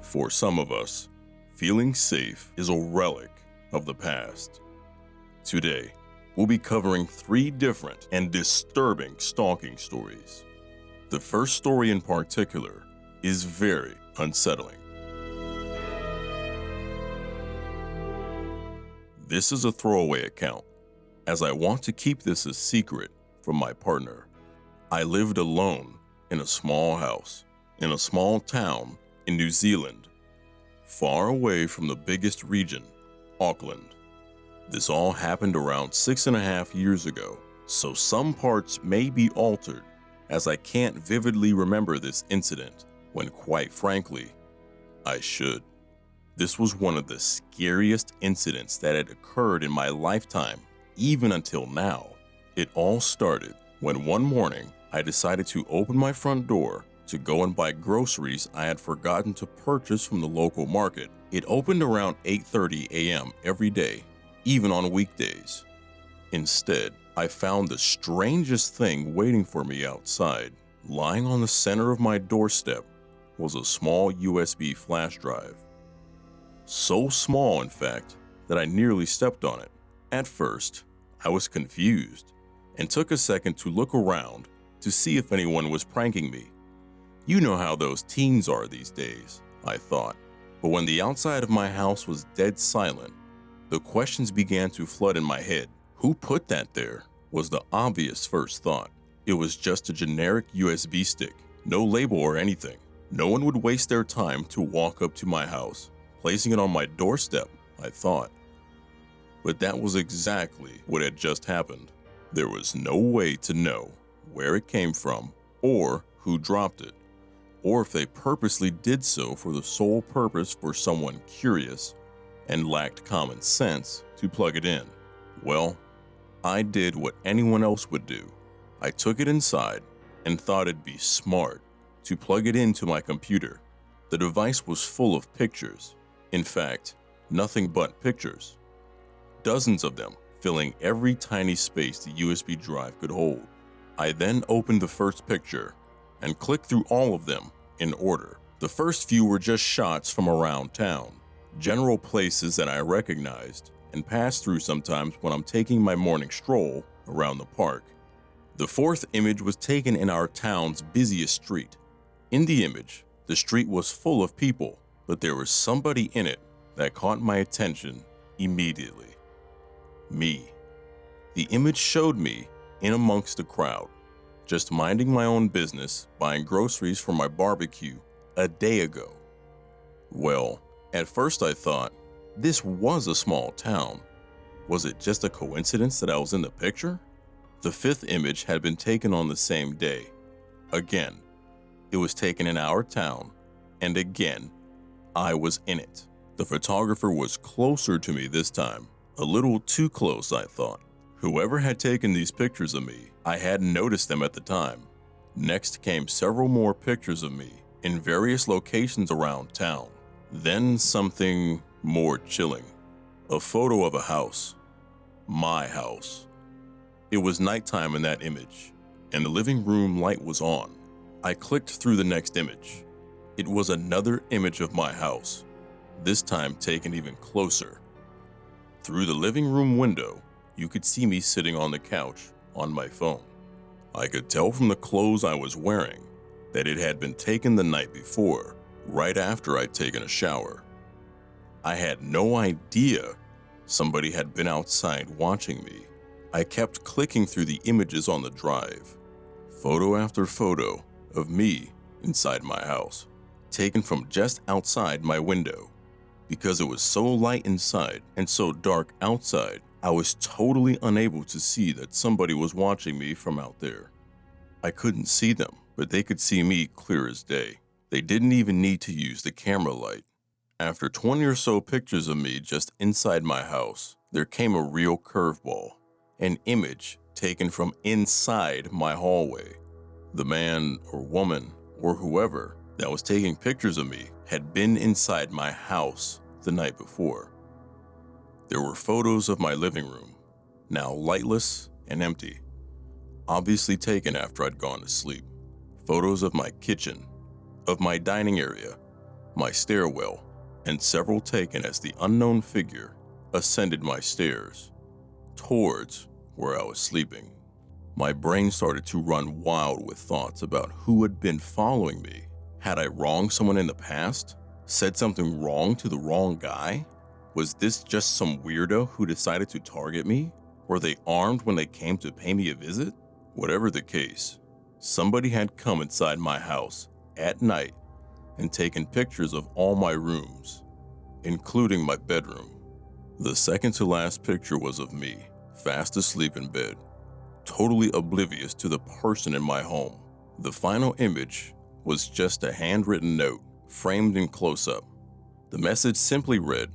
For some of us, feeling safe is a relic of the past. Today, we'll be covering 3 different and disturbing stalking stories. The first story in particular is very unsettling. This is a throwaway account, as I want to keep this a secret from my partner. I lived alone in a small house, in a small town in New Zealand, far away from the biggest region, Auckland. This all happened around 6.5 years ago, so some parts may be altered, as I can't vividly remember this incident, when quite frankly, I should. This was one of the scariest incidents that had occurred in my lifetime, even until now. It all started when one morning I decided to open my front door to go and buy groceries I had forgotten to purchase from the local market. It opened around 8:30 a.m. every day, even on weekdays. Instead, I found the strangest thing waiting for me outside. Lying on the center of my doorstep was a small USB flash drive. So small, in fact, that I nearly stepped on it. At first, I was confused and took a second to look around to see if anyone was pranking me. You know how those teens are these days, I thought. But when the outside of my house was dead silent, the questions began to flood in my head. Who put that there? Was the obvious first thought. It was just a generic USB stick, no label or anything. No one would waste their time to walk up to my house, placing it on my doorstep, I thought. But that was exactly what had just happened. There was no way to know where it came from, or who dropped it, or if they purposely did so for the sole purpose for someone curious and lacked common sense to plug it in. Well, I did what anyone else would do. I took it inside and thought it'd be smart to plug it into my computer. The device was full of pictures. In fact, nothing but pictures. Dozens of them, filling every tiny space the USB drive could hold. I then opened the first picture and clicked through all of them in order. The first few were just shots from around town, general places that I recognized and pass through sometimes when I'm taking my morning stroll around the park. The fourth image was taken in our town's busiest street. In the image, the street was full of people, but there was somebody in it that caught my attention immediately. Me. The image showed me in amongst the crowd, just minding my own business, buying groceries for my barbecue a day ago. Well, at first I thought, this was a small town. Was it just a coincidence that I was in the picture? The fifth image had been taken on the same day. Again, it was taken in our town, and again, I was in it. The photographer was closer to me this time, a little too close, I thought. Whoever had taken these pictures of me, I hadn't noticed them at the time. Next came several more pictures of me in various locations around town. Then something more chilling. A photo of a house. My house. It was nighttime in that image, and the living room light was on. I clicked through the next image. It was another image of my house, this time taken even closer. Through the living room window, you could see me sitting on the couch on my phone. I could tell from the clothes I was wearing that it had been taken the night before, right after I'd taken a shower. I had no idea somebody had been outside watching me. I kept clicking through the images on the drive, photo after photo of me inside my house, taken from just outside my window. Because it was so light inside and so dark outside, I was totally unable to see that somebody was watching me from out there. I couldn't see them, but they could see me clear as day. They didn't even need to use the camera light. After 20 or so pictures of me just inside my house, there came a real curveball, an image taken from inside my hallway. The man or woman or whoever that was taking pictures of me had been inside my house the night before. There were photos of my living room, now lightless and empty, obviously taken after I'd gone to sleep. Photos of my kitchen, of my dining area, my stairwell, and several taken as the unknown figure ascended my stairs towards where I was sleeping. My brain started to run wild with thoughts about who had been following me. Had I wronged someone in the past? Said something wrong to the wrong guy? Was this just some weirdo who decided to target me? Were they armed when they came to pay me a visit? Whatever the case, somebody had come inside my house at night and taken pictures of all my rooms, including my bedroom. The second to last picture was of me, fast asleep in bed, totally oblivious to the person in my home. The final image was just a handwritten note, framed in close-up. The message simply read,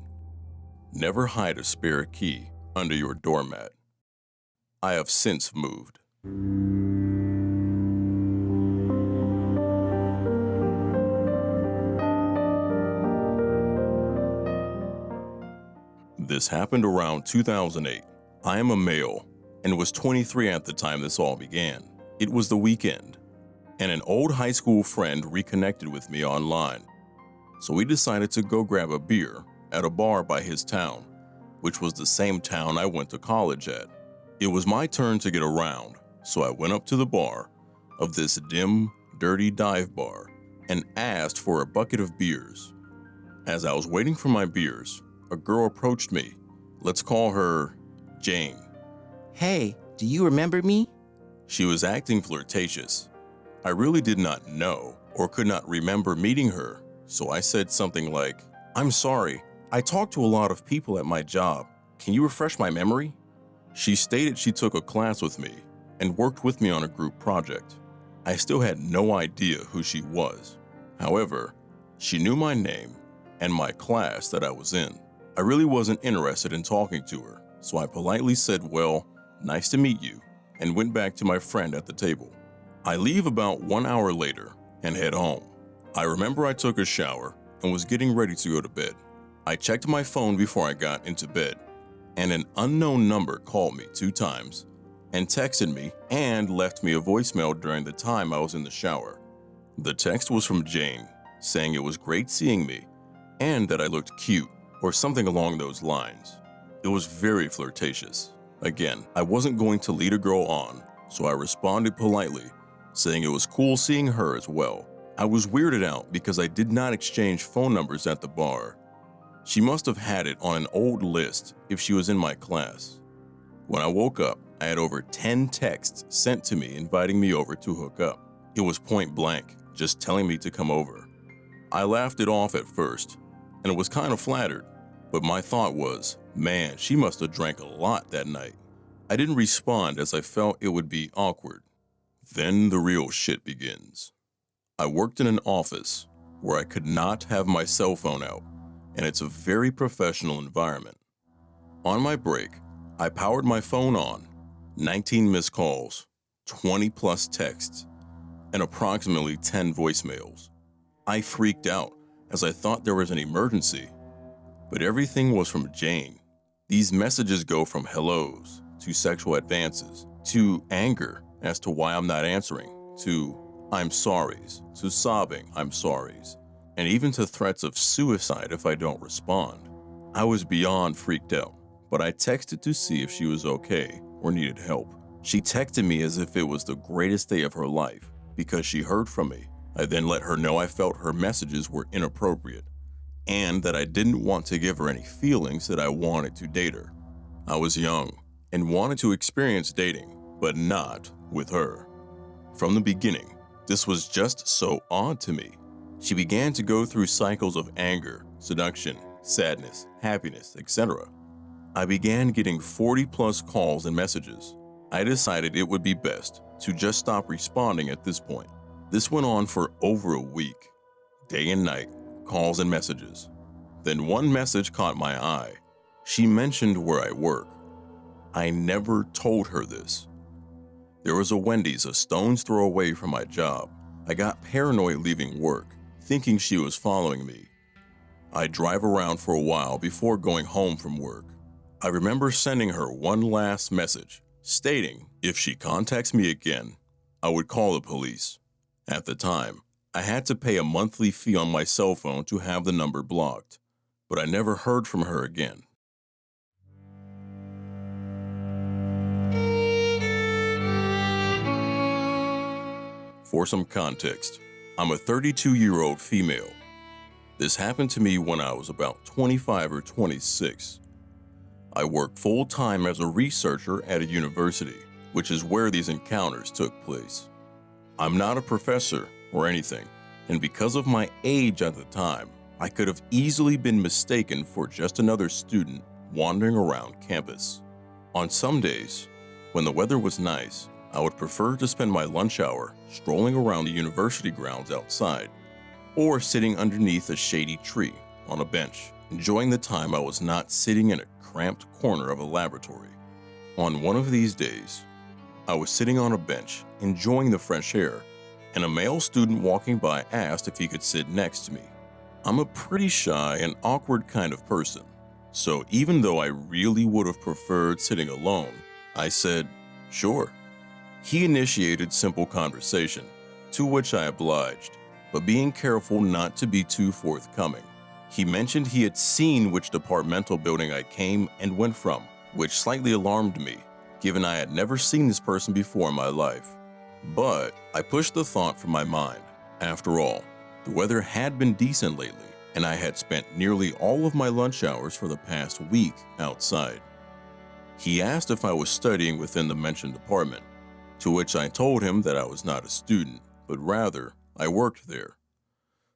"Never hide a spare key under your doormat. I have since moved." This happened around 2008. I am a male and was 23 at the time this all began. It was the weekend, and an old high school friend reconnected with me online. So we decided to go grab a beer at a bar by his town, which was the same town I went to college at. It was my turn to get around, so I went up to the bar of this dim, dirty dive bar and asked for a bucket of beers. As I was waiting for my beers, a girl approached me. Let's call her Jane. "Hey, do you remember me?" She was acting flirtatious. I really did not know or could not remember meeting her, so I said something like, "I'm sorry, I talk to a lot of people at my job. Can you refresh my memory?" She stated she took a class with me and worked with me on a group project. I still had no idea who she was. However, she knew my name and my class that I was in. I really wasn't interested in talking to her, so I politely said, "Well, nice to meet you," and went back to my friend at the table. I leave about 1 hour later and head home. I remember I took a shower and was getting ready to go to bed. I checked my phone before I got into bed, and an unknown number called me 2 times and texted me and left me a voicemail during the time I was in the shower. The text was from Jane, saying it was great seeing me and that I looked cute or something along those lines. It was very flirtatious. Again, I wasn't going to lead a girl on, so I responded politely, saying it was cool seeing her as well. I was weirded out because I did not exchange phone numbers at the bar. She must have had it on an old list if she was in my class. When I woke up, I had over 10 texts sent to me inviting me over to hook up. It was point blank, just telling me to come over. I laughed it off at first, and was kind of flattered, but my thought was, man, she must have drank a lot that night. I didn't respond as I felt it would be awkward. Then the real shit begins. I worked in an office where I could not have my cell phone out, and it's a very professional environment. On my break, I powered my phone on, 19 missed calls, 20 plus texts, and approximately 10 voicemails. I freaked out as I thought there was an emergency, but everything was from Jane. These messages go from hellos to sexual advances to anger as to why I'm not answering to I'm sorries to sobbing I'm sorries, and even to threats of suicide if I don't respond. I was beyond freaked out, but I texted to see if she was okay or needed help. She texted me as if it was the greatest day of her life because she heard from me. I then let her know I felt her messages were inappropriate and that I didn't want to give her any feelings that I wanted to date her. I was young and wanted to experience dating, but not with her. From the beginning, this was just so odd to me. She began to go through cycles of anger, seduction, sadness, happiness, etc. I began getting 40 plus calls and messages. I decided it would be best to just stop responding at this point. This went on for over a week, day and night, calls and messages. Then one message caught my eye. She mentioned where I work. I never told her this. There was a Wendy's a stone's throw away from my job. I got paranoid leaving work, thinking she was following me. I drive around for a while before going home from work. I remember sending her one last message, stating if she contacts me again, I would call the police. At the time, I had to pay a monthly fee on my cell phone to have the number blocked, but I never heard from her again. For some context, I'm a 32-year-old female. This happened to me when I was about 25 or 26. I work full-time as a researcher at a university, which is where these encounters took place. I'm not a professor or anything, and because of my age at the time, I could have easily been mistaken for just another student wandering around campus. On some days, when the weather was nice, I would prefer to spend my lunch hour strolling around the university grounds outside, or sitting underneath a shady tree on a bench, enjoying the time I was not sitting in a cramped corner of a laboratory. On one of these days, I was sitting on a bench, enjoying the fresh air, and a male student walking by asked if he could sit next to me. I'm a pretty shy and awkward kind of person, so even though I really would have preferred sitting alone, I said, sure. He initiated simple conversation, to which I obliged, but being careful not to be too forthcoming. He mentioned he had seen which departmental building I came and went from, which slightly alarmed me, given I had never seen this person before in my life. But I pushed the thought from my mind. After all, the weather had been decent lately, and I had spent nearly all of my lunch hours for the past week outside. He asked if I was studying within the mentioned department, to which I told him that I was not a student, but rather I worked there.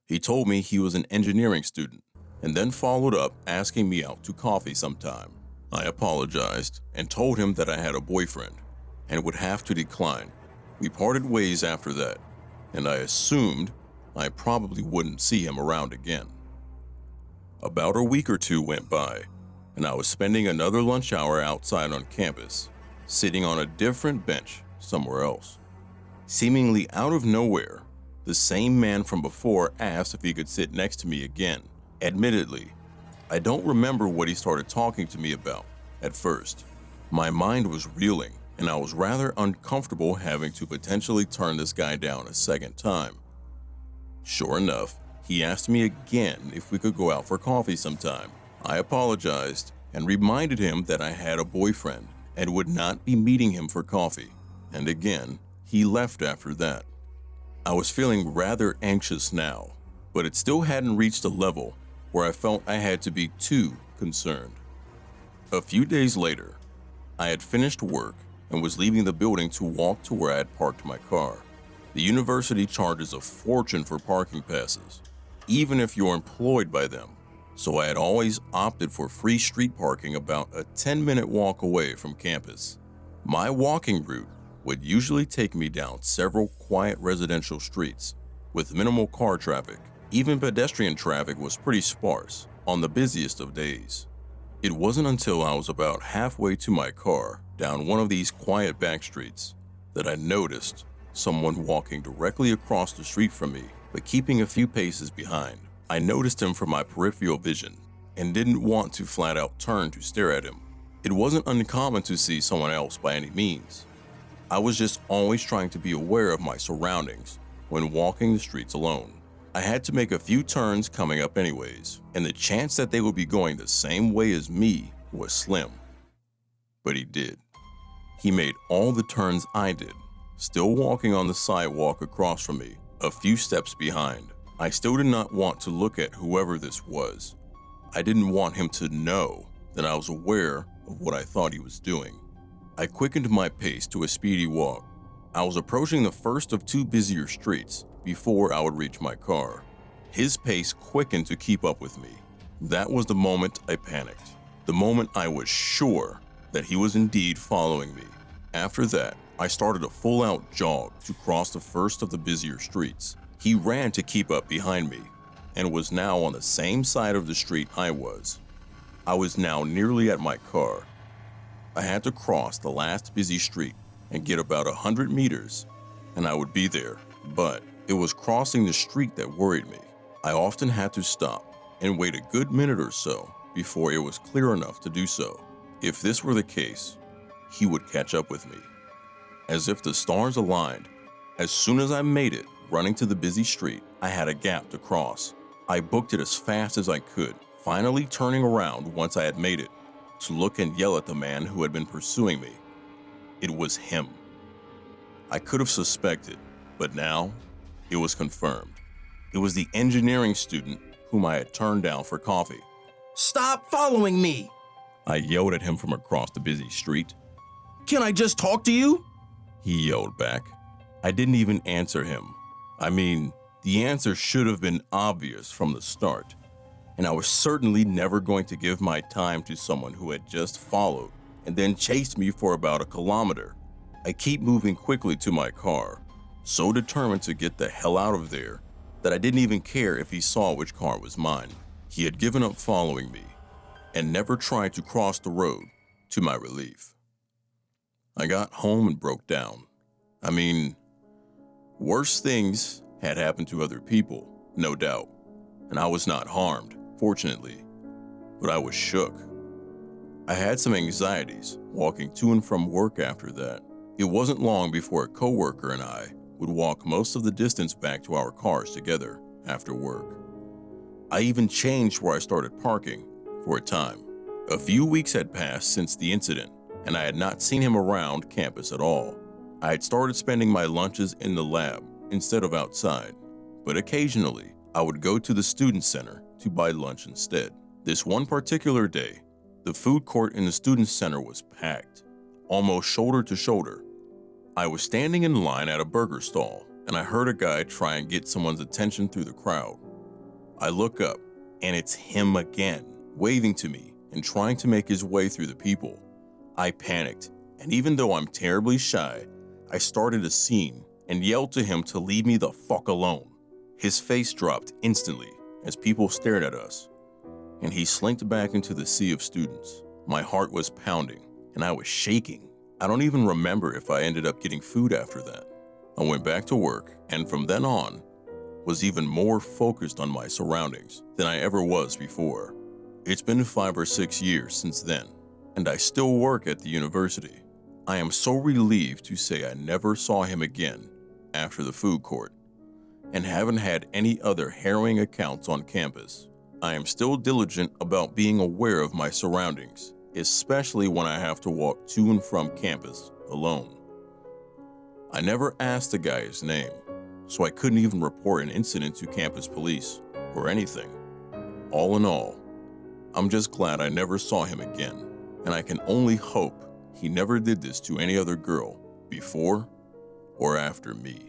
He told me he was an engineering student, and then followed up asking me out to coffee sometime. I apologized and told him that I had a boyfriend and would have to decline. We parted ways after that, and I assumed I probably wouldn't see him around again. About a week or two went by, and I was spending another lunch hour outside on campus, sitting on a different bench somewhere else. Seemingly out of nowhere, the same man from before asked if he could sit next to me again. Admittedly, I don't remember what he started talking to me about at first. My mind was reeling, and I was rather uncomfortable having to potentially turn this guy down a second time. Sure enough, he asked me again if we could go out for coffee sometime. I apologized and reminded him that I had a boyfriend and would not be meeting him for coffee. And again, he left after that. I was feeling rather anxious now, but it still hadn't reached a level where I felt I had to be too concerned. A few days later, I had finished work and was leaving the building to walk to where I had parked my car. The university charges a fortune for parking passes, even if you're employed by them, so I had always opted for free street parking about a 10-minute walk away from campus. My walking route would usually take me down several quiet residential streets with minimal car traffic. Even pedestrian traffic was pretty sparse on the busiest of days. It wasn't until I was about halfway to my car down one of these quiet back streets that I noticed someone walking directly across the street from me, but keeping a few paces behind. I noticed him from my peripheral vision and didn't want to flat out turn to stare at him. It wasn't uncommon to see someone else by any means. I was just always trying to be aware of my surroundings when walking the streets alone. I had to make a few turns coming up anyways, and the chance that they would be going the same way as me was slim. But he did. He made all the turns I did, still walking on the sidewalk across from me, a few steps behind. I still did not want to look at whoever this was. I didn't want him to know that I was aware of what I thought he was doing. I quickened my pace to a speedy walk. I was approaching the first of two busier streets before I would reach my car. His pace quickened to keep up with me. That was the moment I panicked. The moment I was sure that he was indeed following me. After that, I started a full-out jog to cross the first of the busier streets. He ran to keep up behind me and was now on the same side of the street I was. I was now nearly at my car. I had to cross the last busy street and get about 100 meters, and I would be there, but it was crossing the street that worried me. I often had to stop and wait a good minute or so before it was clear enough to do so. If this were the case, he would catch up with me. As if the stars aligned, as soon as I made it, Running to the busy street, I had a gap to cross. I booked it as fast as I could, finally turning around once I had made it, to look and yell at the man who had been pursuing me. It was him. I could have suspected, but now it was confirmed. It was the engineering student whom I had turned down for coffee. Stop following me! I yelled at him from across the busy street. Can I just talk to you? He yelled back. I didn't even answer him. I mean, the answer should have been obvious from the start, and I was certainly never going to give my time to someone who had just followed and then chased me for about a kilometer. I keep moving quickly to my car, so determined to get the hell out of there that I didn't even care if he saw which car was mine. He had given up following me and never tried to cross the road, to my relief. I got home and broke down. I mean, worse things had happened to other people, no doubt, and I was not harmed, fortunately, but I was shook. I had some anxieties walking to and from work after that. It wasn't long before a coworker and I would walk most of the distance back to our cars together after work. I even changed where I started parking for a time. A few weeks had passed since the incident, and I had not seen him around campus at all. I had started spending my lunches in the lab instead of outside, but occasionally I would go to the student center to buy lunch instead. This one particular day, the food court in the student center was packed, almost shoulder to shoulder. I was standing in line at a burger stall, and I heard a guy try and get someone's attention through the crowd. I look up, and it's him again, waving to me and trying to make his way through the people. I panicked, and even though I'm terribly shy, I started a scene and yelled to him to leave me the fuck alone. His face dropped instantly as people stared at us, and he slinked back into the sea of students. My heart was pounding, and I was shaking. I don't even remember if I ended up getting food after that. I went back to work, and from then on, was even more focused on my surroundings than I ever was before. It's been 5 or 6 years since then, and I still work at the university. I am so relieved to say I never saw him again after the food court, and haven't had any other harrowing accounts on campus. I am still diligent about being aware of my surroundings, especially when I have to walk to and from campus alone. I never asked the guy his name, so I couldn't even report an incident to campus police or anything. All in all, I'm just glad I never saw him again, and I can only hope he never did this to any other girl before or after me.